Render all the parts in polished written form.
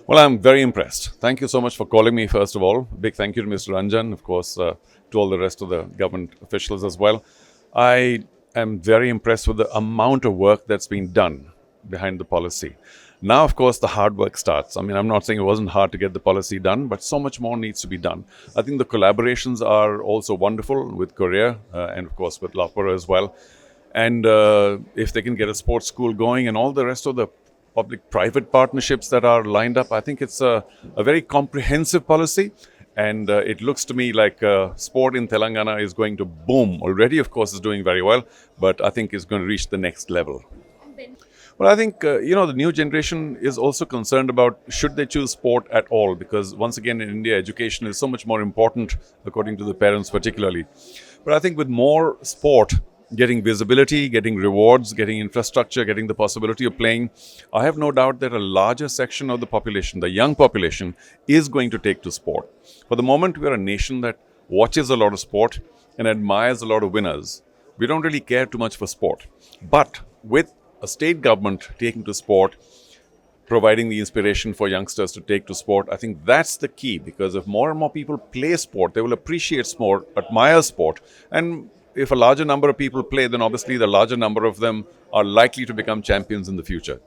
Well, I'm very impressed. Thank you so much for calling me, first of all. Big thank you to Mr. Ranjan, of course, to all the rest of the government officials as well. I am very impressed with the amount of work that's been done behind the policy. Now, of course, the hard work starts. I mean, I'm not saying it wasn't hard to get the policy done, but so much more needs to be done. I think the collaborations are also wonderful with Korea and, of course, with Lapura as well. And if they can get a sports school going and all the rest of the public-private partnerships that are lined up, I think it's a very comprehensive policy. And it looks to me like sport in Telangana is going to boom. Already, of course, is doing very well, but I think it's going to reach the next level. Well, I think, the new generation is also concerned about should they choose sport at all? Because once again, in India, education is so much more important, according to the parents particularly. But I think with more sport, getting visibility, getting rewards, getting infrastructure, getting the possibility of playing, I have no doubt that a larger section of the population, the young population, is going to take to sport. For the moment, we are a nation that watches a lot of sport and admires a lot of winners. We don't really care too much for sport. But with a state government taking to sport, providing the inspiration for youngsters to take to sport, I think that's the key, because if more and more people play sport, they will appreciate sport, admire sport, and if a larger number of people play, then obviously the larger number of them are likely to become champions in the future.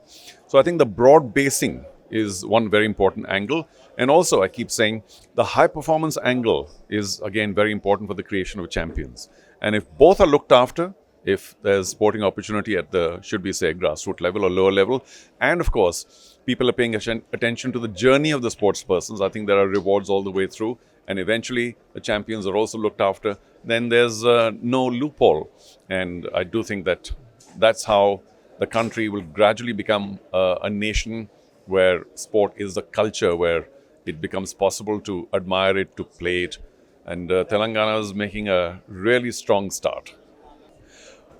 So I think the broad basing is one very important angle. And also, I keep saying, the high performance angle is, again, very important for the creation of champions. And if both are looked after, if there's sporting opportunity at the, should we say, grassroots level or lower level, and of course, people are paying attention to the journey of the sports persons, I think there are rewards all the way through, and eventually the champions are also looked after, then there's no loophole. And I do think that that's how the country will gradually become a nation where sport is a culture, where it becomes possible to admire it, to play it. And Telangana is making a really strong start.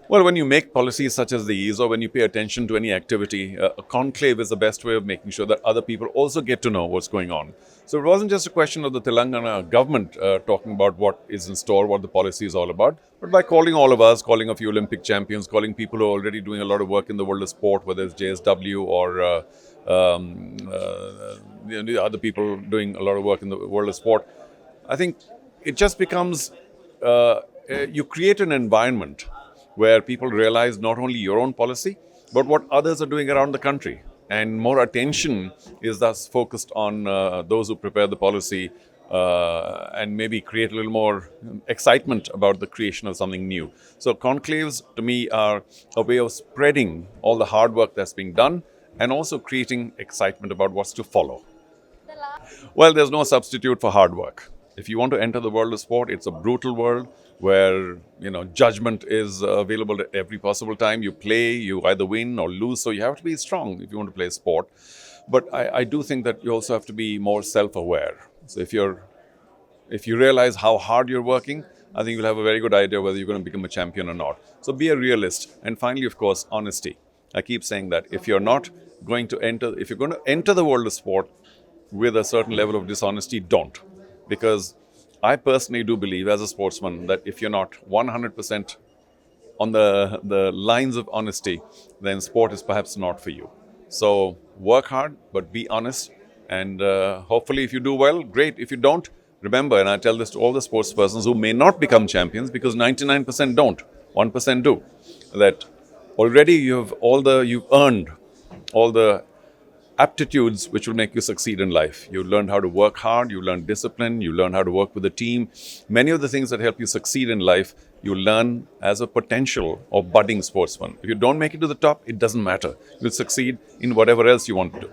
Well, when you make policies such as these, or when you pay attention to any activity, a conclave is the best way of making sure that other people also get to know what's going on. So it wasn't just a question of the Telangana government talking about what is in store, what the policy is all about, but by calling all of us, calling a few Olympic champions, calling people who are already doing a lot of work in the world of sport, whether it's JSW or the other people doing a lot of work in the world of sport. I think it just becomes, you create an environment where people realize not only your own policy, but what others are doing around the country. And more attention is thus focused on those who prepare the policy and maybe create a little more excitement about the creation of something new. So conclaves, to me, are a way of spreading all the hard work that's being done and also creating excitement about what's to follow. Well, there's no substitute for hard work. If you want to enter the world of sport, it's a brutal world where, judgment is available at every possible time. You play, you either win or lose, so you have to be strong if you want to play sport. But I do think that you also have to be more self-aware. So if you realize how hard you're working, I think you'll have a very good idea whether you're going to become a champion or not. So be a realist. And finally, of course, honesty. I keep saying that if you're going to enter the world of sport with a certain level of dishonesty, don't. Because I personally do believe, as a sportsman, that if you're not 100% on the lines of honesty, then sport is perhaps not for you. So work hard, but be honest. And hopefully if you do well, great. If you don't, remember, and I tell this to all the sports persons who may not become champions, because 99% don't, 1% do, that already you've earned all the aptitudes which will make you succeed in life. You learned how to work hard, you learned discipline, you learn how to work with a team. Many of the things that help you succeed in life, you learn as a potential or budding sportsman. If you don't make it to the top, it doesn't matter. You'll succeed in whatever else you want to do.